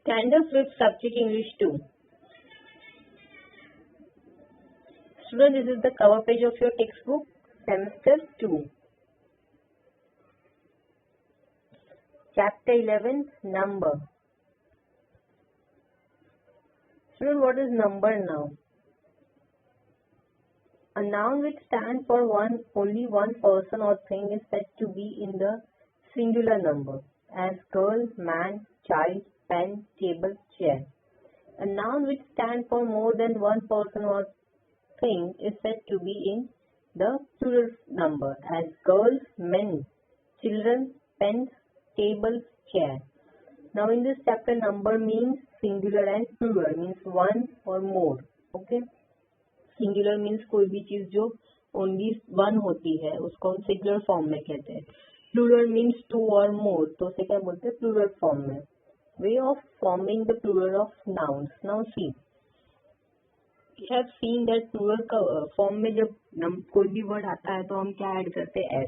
Standard 5th Subject English 2. Student, this is the cover page of your textbook, Semester 2. Chapter 11, Number. Student, what is number now? A noun which stands for only one person or thing is said to be in the singular number, as girl, man, child, pen, table, chair. A noun which stands for more than one person or thing is said to be in the plural number, as girls, men, children, pens, tables, chair. Now in this chapter, number means singular and plural means one or more. Okay. Singular means कोई भी चीज जो only one होती है उसको हम singular form में कहते हैं. प्लूरल मीन्स टू और मोर, तो उसे क्या बोलते हैं? प्लूरल फॉर्म में. Way of forming the plural of nouns. Now see, we have seen that plural का फॉर्म में जब कोई भी वर्ड आता है तो हम क्या ऐड करते हैं?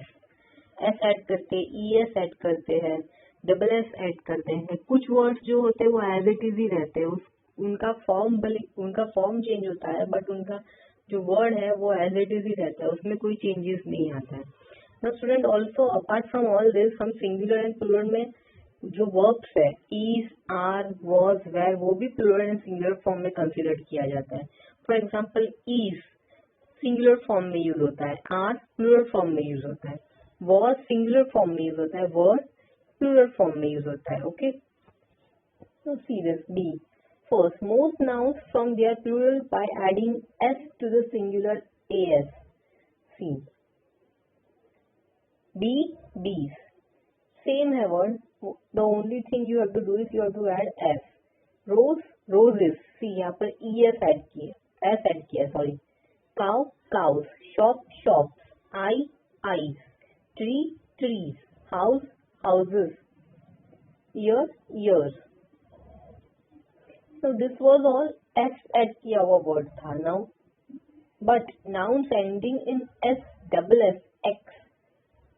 एस ऐड करते हैं, ई एस ऐड करते हैं, डबल एस ऐड करते हैं. कुछ वर्ड्स जो होते हैं वो एज इट इज ही रहते हैं, उनका फॉर्म चेंज होता है बट उनका जो वर्ड है वो एज इट इज ही रहता है, उसमें कोई चेंजेस नहीं आता है. Now student, also apart from all this, हम सिंगुलर एंड प्लूरल में जो वर्ब्स है इज, आर, वॉज, वेर, वो भी प्लूरल एंड सिंगुलर फॉर्म में कंसिडर किया जाता है. For example, is singular form में यूज होता है, आर प्लूरल फॉर्म में यूज होता है, वॉज सिंगुलर फॉर्म में यूज होता है, वर प्लूरल फॉर्म में यूज होता है. Okay, so see this. B. First, most nouns from their plural by adding s to the singular as. See. B, bees. Same है word. The only thing you have to do is you have to add s. Rose, roses. See, यहाँ पर es add किया, s add किया, sorry. Cow, cows. Shop, shops. Eye, eyes. Tree, trees. House, houses. Ear, ears. So this was all s add किया हुआ word था. Now, but nouns ending in s, double s, x,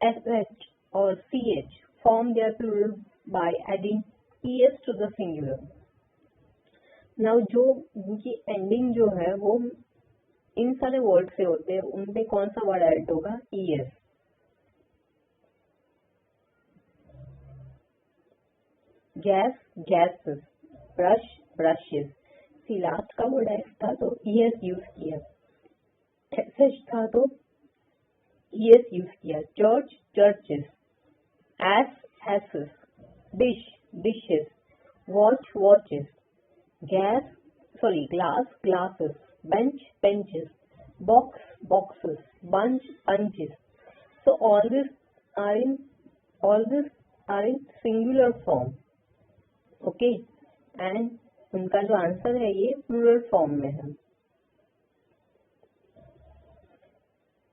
sh or ch form their plural by adding es to the singular. Now जो इनकी ending जो है वो इन सारे word से होते हैं, उनपे कौन सा वर्ड ऐड होगा? es. Gas, gases. Brush, brushes. सी, लास्ट का वर्ड एस था तो ईएस यूज किया, एसएच था तो ईएस यूज किया. Church, churches. S, हैसेस. Dish, dishes. Watch, watches. Gas, sorry, glass, glasses. Bench, benches. Box, boxes. Bunch, bunches. So all this are in singular form. Okay, and उनका जो answer है ये plural form में है.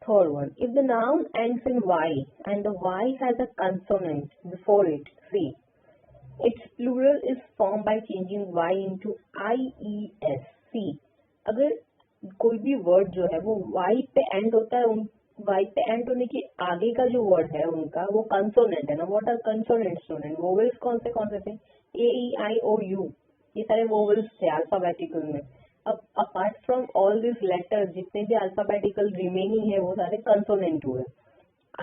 Third one, if the noun ends in Y and the Y has a consonant before it, see, its plural is form by changing Y into I E S. See, अगर कोई भी word जो है वो Y पे and होता है, Y पे एंड होने के आगे का जो वर्ड है उनका वो कंसोनेंट है ना. What are consonant student? Vowels कौन से थे? ए, ई, आई, ओ, यू, ये सारे वोवेल्स थे अल्फाबेटिकल में. अब apart from all this letters, जितने भी अल्फाबेटिकल रिमेनिंग है वो सारे कंसोनेंट हुए.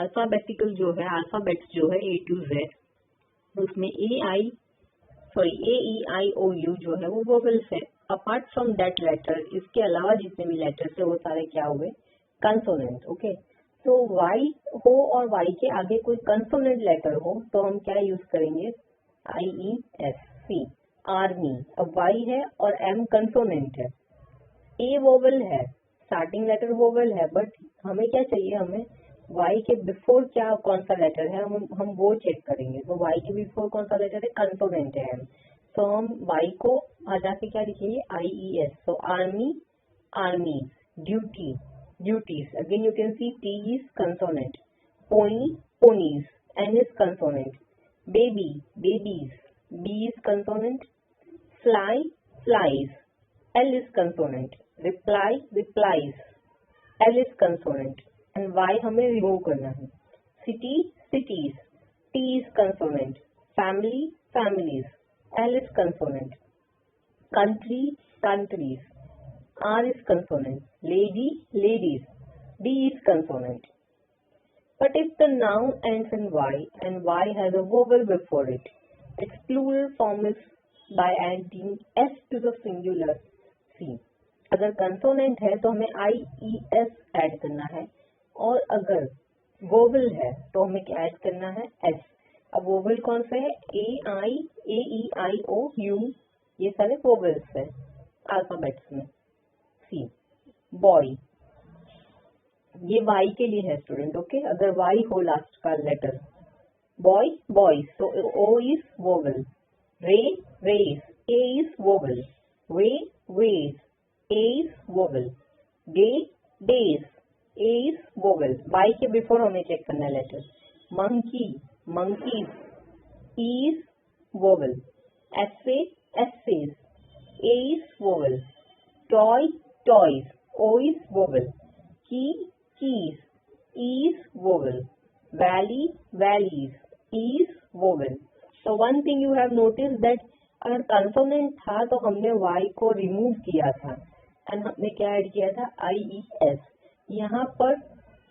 अल्फाबेटिकल जो है, अल्फाबेट्स जो है ए टू जेड, उसमें ए, ई, आई, ओ, यू जो है वो वोवेल्स है. अपार्ट फ्रॉम दैट लेटर, इसके अलावा जितने भी लेटर्स है वो सारे क्या हुए? कंसोनेंट. ओके, तो वाई हो और वाई के आगे कोई कंसोनेंट लेटर हो तो हम क्या यूज करेंगे? आई ई एस. सी, आर्मी. अब वाई है और एम कंसोनेंट है, ए वोवेल है, स्टार्टिंग लेटर वोवेल है, बट हमें क्या चाहिए? हमें वाई के बिफोर क्या कौन सा लेटर है हम वो चेक करेंगे. तो वाई के बिफोर कौन सा लेटर है? कंसोनेंट है एम. तो हम वाई को आ जाके क्या लिखेंगे? I E S. So army, armies. Duty, duties. Again you can see T is consonant. Pony, ponies. N is consonant. Baby, babies. B is consonant. Fly, flies. L is consonant. Reply, replies. L is consonant. And Y हमें remove करना है. City, cities. T is consonant. Family, families. L is consonant. Country, countries. R is consonant. Lady, ladies. D is consonant. But if the noun ends in Y and Y has a vowel before it, its plural form is by adding S to the singular C. अगर consonant है तो हमें IES add करना है, और अगर vowel है तो हमें क्या ऐड करना है? S. अब vowel कौन से है? A, I, A, E, I, O, U, ये सारे vowels है अल्फाबेट्स में. C. Boy, ये Y के लिए है स्टूडेंट. ओके, अगर Y हो लास्ट का letter. Boy, boys, so O is vowel. Ray, rays, A is vowel. Way, ways, A is vowel. Day, days, A is vowel. Y के before हमें check करना है letter. Monkey, monkeys, E is vowel. Essay, essays, A is vowel. Toy, toys, O is vowel. Key, keys, E is vowel. Valley, valleys, E is vowel. So one thing you have noticed that अगर consonant था तो हमने Y को remove किया था and हमने क्या add किया था? IES. यहाँ पर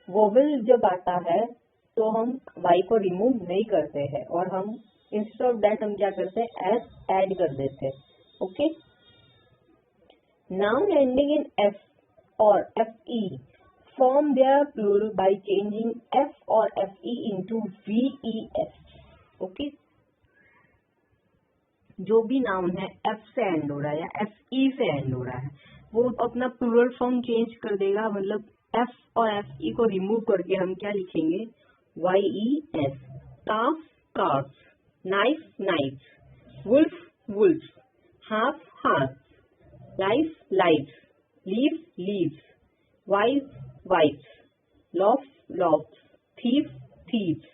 vowel जब आता है तो हम Y को रिमूव नहीं करते हैं और हम इंस्टेड ऑफ दैट हम क्या करते हैं? S ऐड कर देते हैं. Okay, noun ending in F or FE form their plural by changing F or FE into VES. Okay, जो भी नाउन है F से एंड हो रहा है या FE से एंड हो रहा है वो अपना प्लूरल फॉर्म चेंज कर देगा. मतलब F और FE को रिमूव करके हम क्या लिखेंगे? YES. calf, calves, knife, knives, wolf, wolves, half, halves, life, lives, leaf, leaves, wife, wives, loaf, lofts, thief, thieves.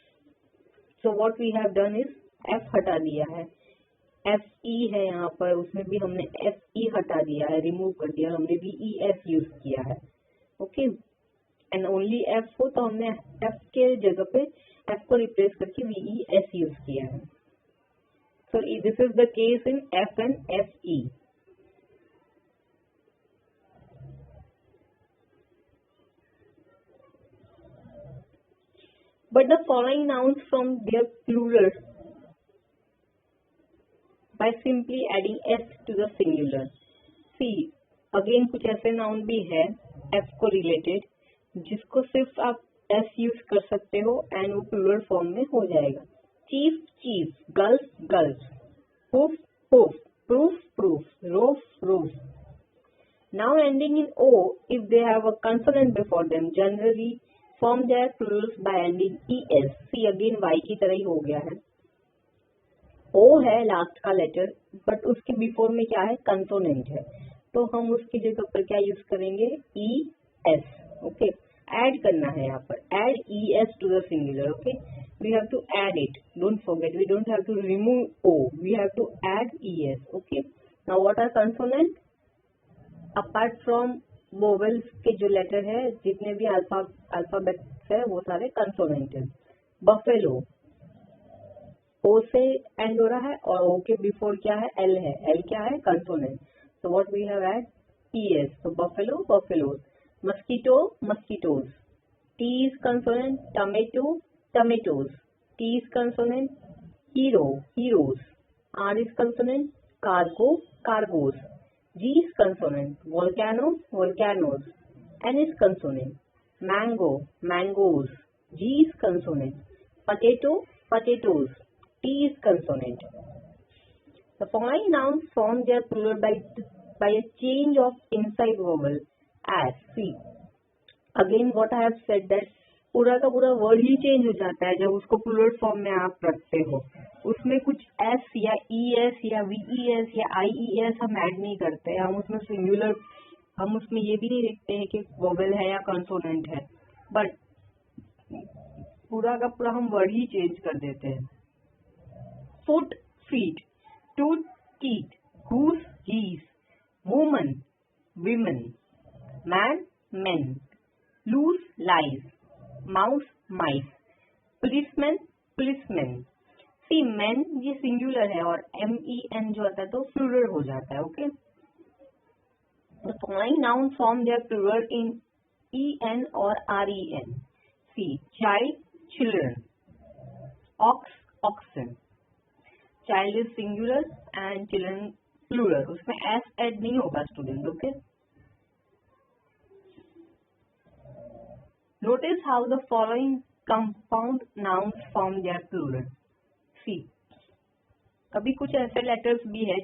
So what we have done is F हटा दिया है, FE है यहाँ पर, उसमें भी हमने FE हटा दिया है, रिमूव कर दिया, हमने VES यूज किया है. ओके, एंड ओनली F हो तो हमने F के जगह पे F को रिप्लेस करके VES यूज किया है. So this is the case in F and FE. But the following nouns from their plural by simply adding S to the singular. See, again कुछ ऐसे नाउन भी है F को related जिसको सिर्फ आप S यूज कर सकते हो एंड वो प्लूरल फॉर्म में हो जाएगा. Chief, chief, girls, girls, hoof, hoof, proof, proof, roof, roof. Noun ending in O, if they have a consonant before them, generally form their plurals by ending ES. See, again Y की तरह ही हो गया है. O है last का letter but उसके before में क्या है? कंसोनेंट है, तो हम उसकी जगह पर क्या यूज करेंगे? ES. ओके, ऐड करना है यहाँ पर. Add ES to the singular. Okay, we have to add it. Don't forget, we don't have to remove O, we have to add ES. Okay, now what are consonant? Apart from vowels के जो letter है, जितने भी alphabets है वो सारे consonant है. Buffalo, O से एंड हो रहा है और O के बिफोर क्या है? L है. L क्या है? Consonant. So what we have add? ES. So buffalo, buffaloes. Mosquito, mosquitoes. T is consonant. Tomato, tomatoes. T is consonant. Hero, heroes. R is consonant. Cargo, cargos. G is consonant. Volcano, volcanoes. N is consonant. Mango, mangoes. G is consonant. Potato, potatoes. T is consonant. The following nouns form their plural by a change of inside vowel as. See, again what I have said that पूरा का पूरा word ही change हो जाता है जब उसको plural form में आप रखते हो. उसमें कुछ S या ES या VES या IES हम ऐड नहीं करते. हम उसमें सिंगुलर, हम उसमें ये भी नहीं देखते हैं कि वोवेल है या कंसोनेंट है, बट पूरा का पूरा हम वर्ड ही चेंज कर देते हैं. Foot, feet, tooth, teeth, goose, geese, woman, women, man, men, loose, lies, mouse, mice, policeman, policemen, सी मैन ये सिंगुलर है और MEN जो आता है तो प्लूरल हो जाता है. Okay, the following noun form their plural in EN और REN. See child, children. Ox, oxen. Child is singular and children plural, उसमें एस एड नहीं होगा student. Okay, notice how the following compound nouns form their plural. See कभी कुछ ऐसे letters भी है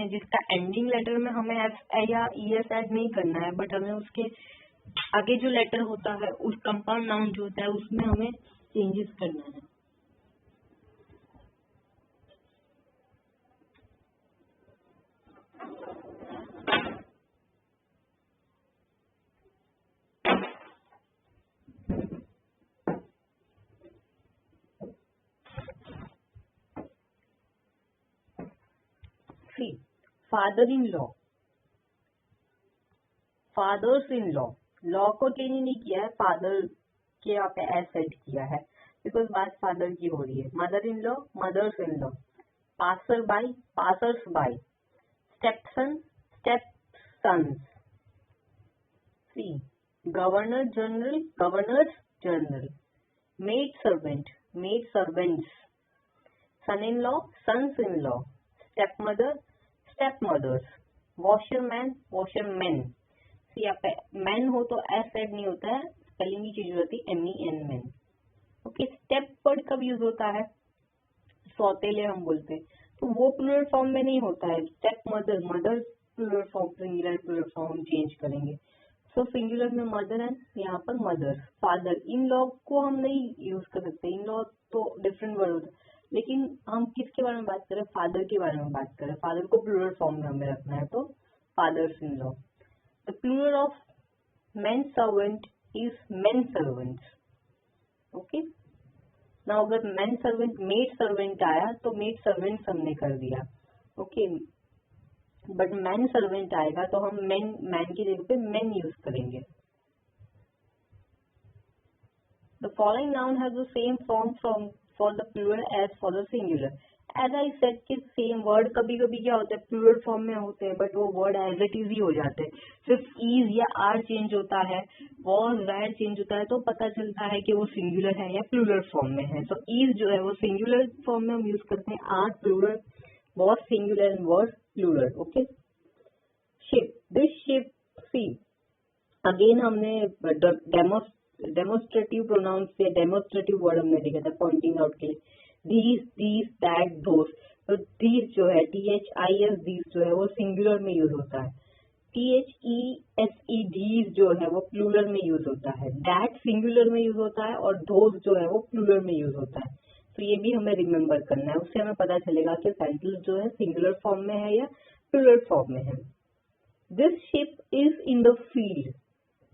जिसका एंडिंग लेटर में हमें एस या ES ऐड नहीं करना है, बट हमें उसके आगे जो लेटर होता है उस कंपाउंड नाउन जो होता है उसमें हमें चेंजेस करना है. See father in law, fathers in law. Law को चेंज नहीं किया है, फादर के यहाँ पे एस एड किया है बिकॉज बात फादर की हो रही है. Mother in law, mothers in law. Passer by, passers by. Stepson, step sons. See governor general, governors general. Maid servant, maid servants. Son in law, sons in law. Step mother, step mothers. Washerman, washerman. See यहाँ पे man हो तो S add नहीं होता है, spelling की चीज होती है MEN man. Okay, step word कब यूज होता है, सौतेले हम बोलते हैं, तो वो प्लूरल फॉर्म में नहीं होता है. Step mother, mother plural form, singular plural form हम चेंज करेंगे. सो सिंगुलर में मदर एंड यहाँ पर मदर. फादर, इन लॉ को हम नहीं यूज कर सकते, इन लॉ तो डिफरेंट वर्ड होता है. लेकिन हम किसके बारे में बात करें, फादर के बारे में बात करें. फादर को प्लूरल फॉर्म में हमें रखना है तो fathers in law. The plural of men servant is men servants. Okay. Now अगर men servant maid servant आया तो maid servants हमने कर दिया. Okay. But man servant आएगा तो हम man की जगह पे men यूज करेंगे. The following noun has the same form for the plural as for the singular. As I said कि सेम वर्ड कभी कभी क्या होता है प्लूरल फॉर्म में होते हैं बट वो वर्ड एज इट इज ही हो जाते हैं. सिर्फ ईज या आर चेंज होता है, वॉज वैर चेंज होता है तो पता चलता है कि वो सिंगुलर है या प्लूरल फॉर्म में है. तो ईज जो है वो सिंगुलर फॉर्म में हम यूज करते हैं, are plural, was singular and was plural. Okay. Ship, this ship. See again हमने डेमोस्ट्रेटिव प्रोनाउंस या डेमोस्ट्रेटिव वर्ड हमने देखा था पॉइंटिंग आउट के लिए. these, that, those. तो these जो है THIS these जो है वो सिंगुलर में यूज होता है. THESE these जो है वो प्लूरल में यूज होता है. that सिंगुलर में यूज होता है और those जो है वो प्लूरल में यूज होता है. तो ये भी हमें रिमेम्बर करना है, उससे हमें पता चलेगा कि सेंटेंस जो है सिंगुलर फॉर्म में है या प्लूरल फॉर्म में है. This ship is in the field.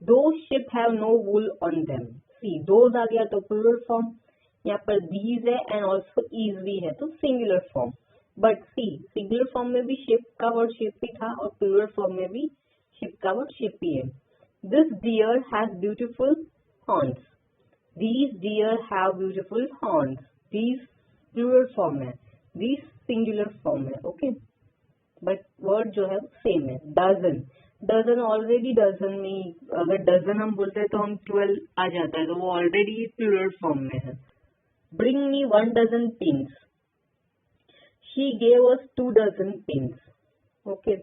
those ship have no wool on them. See those आ गया तो प्लूरल फॉर्म, यहाँ पर these है एंड ऑल्सो इज भी है तो singular form. But see singular form में भी शिप का वर्ड शिप ही था और प्लूरल फॉर्म में भी शिप का वर्ड शिप ही है. This deer has beautiful horns. These deer have beautiful horns. These plural form है, दीज सिंगुलर फॉर्म है. ओके, बट वर्ड जो है सेम है. डजन, डजन ऑलरेडी डजन में, अगर डजन हम बोलते हैं तो हम 12 आ जाता है तो वो ऑलरेडी प्लूरल फॉर्म में है. Bring me 1 dozen pins. She gave us 2 dozen pins. Okay.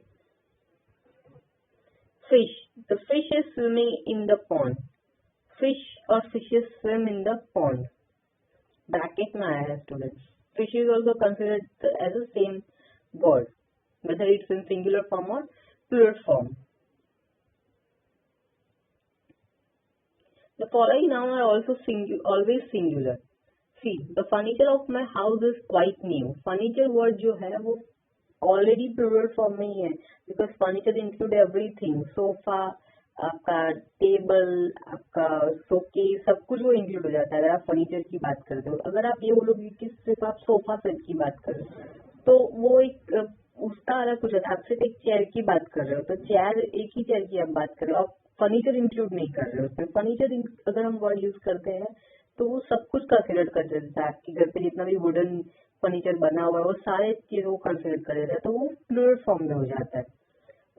Fish. The fish is swimming in the pond. Fish or fishes swim in the pond. Bracket में आया है students. Fish is also considered as the same word, whether it's in singular form or plural form. The following nouns are also always singular. See, the furniture of my house is quite new. Furniture word जो है वो already plural form में ही है because furniture include everything. Sofa, आपका table, आपका showcase, सब कुछ वो इंक्लूड हो जाता है अगर आप फर्नीचर की बात करते हो. अगर आप ये बोलोगे कि सिर्फ आप सोफा सेट की बात कर रहे हो तो वो एक उसका अलग कुछ है. आप सिर्फ एक चेयर की बात कर रहे हो तो चेयर, एक ही चेयर की आप बात कर रहे हो, आप फर्नीचर इंक्लूड नहीं कर रहे हो उसमें. फर्नीचर अगर हम वर्ड यूज करते हैं तो वो सब कुछ कंसिडर कर देता है. आपके घर पे जितना भी वुडन फर्नीचर बना हुआ है वो सारे चीजों को कंसिडर कर लेता है, तो वो प्लूरल फॉर्म में हो जाता है।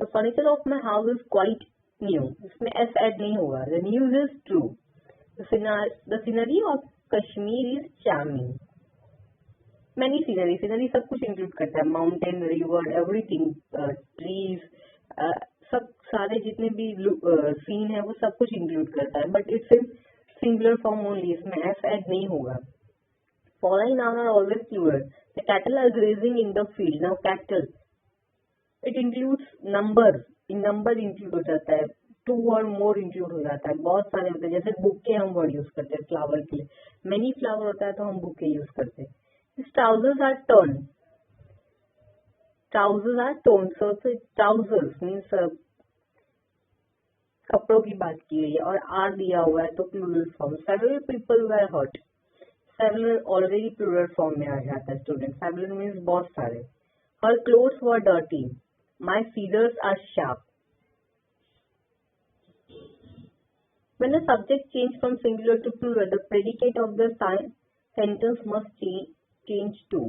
The furniture of my house is quite new, इसमें एस ऐड नहीं होगा। The news is true, the scenery of Kashmir is charming. Many scenery, scenery सब कुछ इंक्लूड करता है, माउंटेन, रिवर, एवरीथिंग, ट्रीज, सब सारे जितने भी सीन है वो सब कुछ इंक्लूड करता है, but it's in singular form only, इसमें एस ऐड नहीं होगा। Following noun are always plural. The cattle are grazing in the field. Now cattle, it includes number. In number include हो जाता है, two or more include हो जाता है, बहुत सारे होते हैं, जैसे बुके हम वर्ड यूज करते हैं फ्लावर के लिए, many फ्लावर होता है तो हम बुके यूज करते हैं। His trousers are torn. Trousers are torn. So trousers means कपड़ों की बात की गई है और आर दिया हुआ है तो plural form. Several people were hurt. Several already plural form में आ जाता है स्टूडेंट, several मीन्स बहुत सारे। Her clothes were dirty. My feathers are sharp. When the subject change from singular to plural, the predicate of the sentence must change too.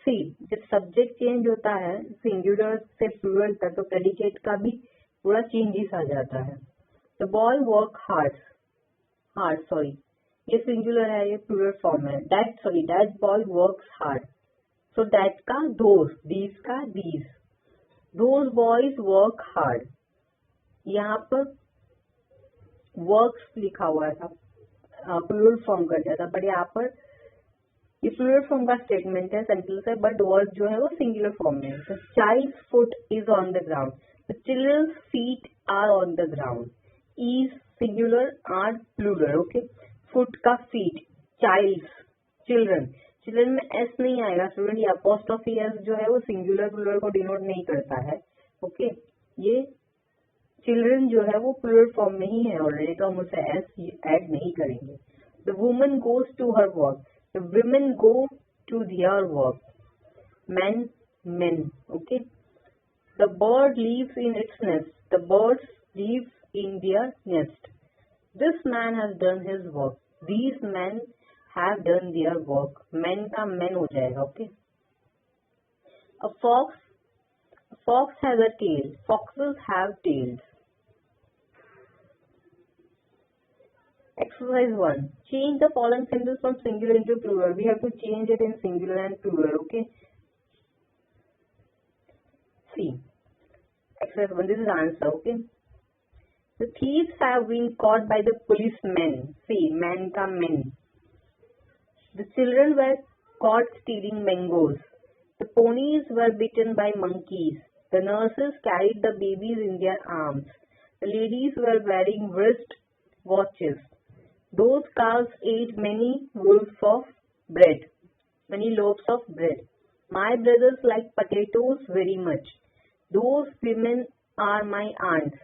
See, जब subject change होता है singular से plural तक तो predicate का भी पूरा चेंजेस आ जाता है। The boy work hard, ये सिंगुलर है, ये प्लूरल फॉर्म है। That boy works hard, so that का दोज, दीज का these, those boys work hard. यहाँ पर वर्क्स लिखा हुआ था, प्लूरल फॉर्म कर दिया था, बट यहाँ पर ये प्लूरल फॉर्म का स्टेटमेंट है, सेंटेंस है, बट वर्क जो है वो सिंगुलर फॉर्म में है। The child's foot is on the ground, the children's feet are on the ground. Is singular, are plural, okay. Foot का फीट, चाइल्ड्स चिल्ड्रन में एस नहीं आएगा स्टूडेंट, ये अपोस्ट्रोफी एस जो है वो सिंगुलर प्लूरल को डिनोट नहीं करता है, ओके। ये चिल्ड्रन जो है वो प्लूरल फॉर्म में ही है ऑलरेडी, तो हम उसे एस ऐड नहीं करेंगे। The woman goes to her work, the women go to their work, men, okay. The bird lives in its nest, the birds live in their nest. This man has done his work. These men have done their work. Men का men हो जाएगा, okay? A fox has a tail. Foxes have tails. Exercise 1. Change the following sentence from singular into plural. We have to change it in singular and plural, okay? See. Exercise 1. This is answer, okay? The thieves have been caught by the policemen. See, man ka men. The children were caught stealing mangoes. The ponies were bitten by monkeys. The nurses carried the babies in their arms. The ladies were wearing wrist watches. Those cows ate many loaves of bread. My brothers like potatoes very much. Those women are my aunts.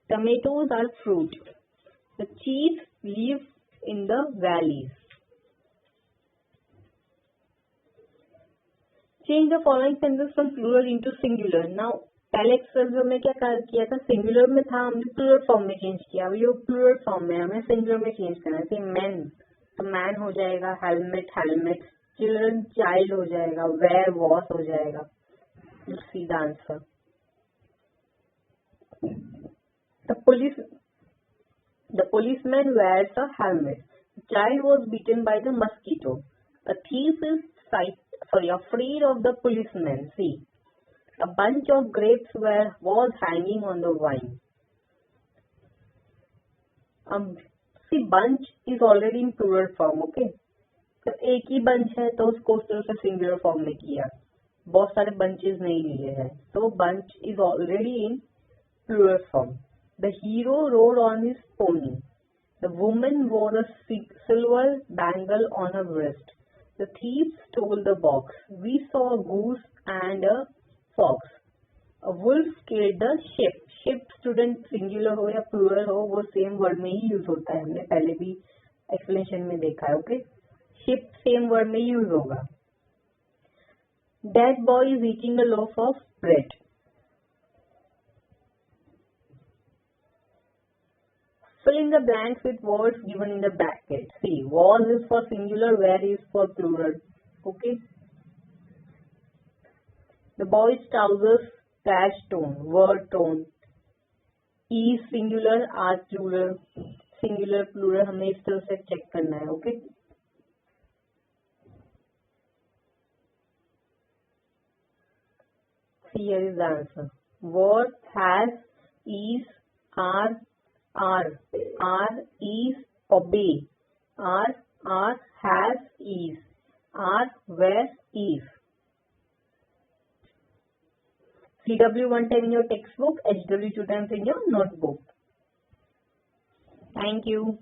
Tomatoes are fruit. The chiefs live in the valleys. Change the following sentences from plural into singular. Now, पहले exercise में हमने क्या किया था, singular में था, हमने plural form में चेंज किया। अब ये प्लूरल फॉर्म में हमें सिंगुलर में चेंज करना है। मैन तो मैन हो जाएगा, हेलमेट, चिल्ड्रन चाइल्ड हो जाएगा, वेयर वॉश हो जाएगा, सीधा answer. The policeman wears a helmet. The child was bitten by the mosquito. A thief is afraid of the policeman. See, a bunch of grapes was hanging on the vine. See, bunch is already in plural form, okay? तो एक ही bunch है तो उसको उस तरह से singular form में किया, बहुत सारे bunches नहीं लिए हैं, तो bunch is already in plural form. The hero rode on his pony. The woman wore a silver bangle on her wrist. The thief stole the box. We saw a goose and a fox. A wolf killed the sheep. Sheep student singular हो या plural हो वो same word में ही use होता है, हमने पहले भी explanation में देखा है, okay? Sheep same word में use होगा। That boy is eating a loaf of bread. Fill in the blanks with words given in the bracket. See, was is for singular, where is for plural. Okay. The boy's trousers dash tone, word tone. Is singular, are plural. Singular, plural हमें इस तरह से check करना है. Okay. See, here is the answer. Word has, is, are, is, obey, are, has, is, are, where, is. CW one time in your textbook, HW two times in your notebook. Thank you.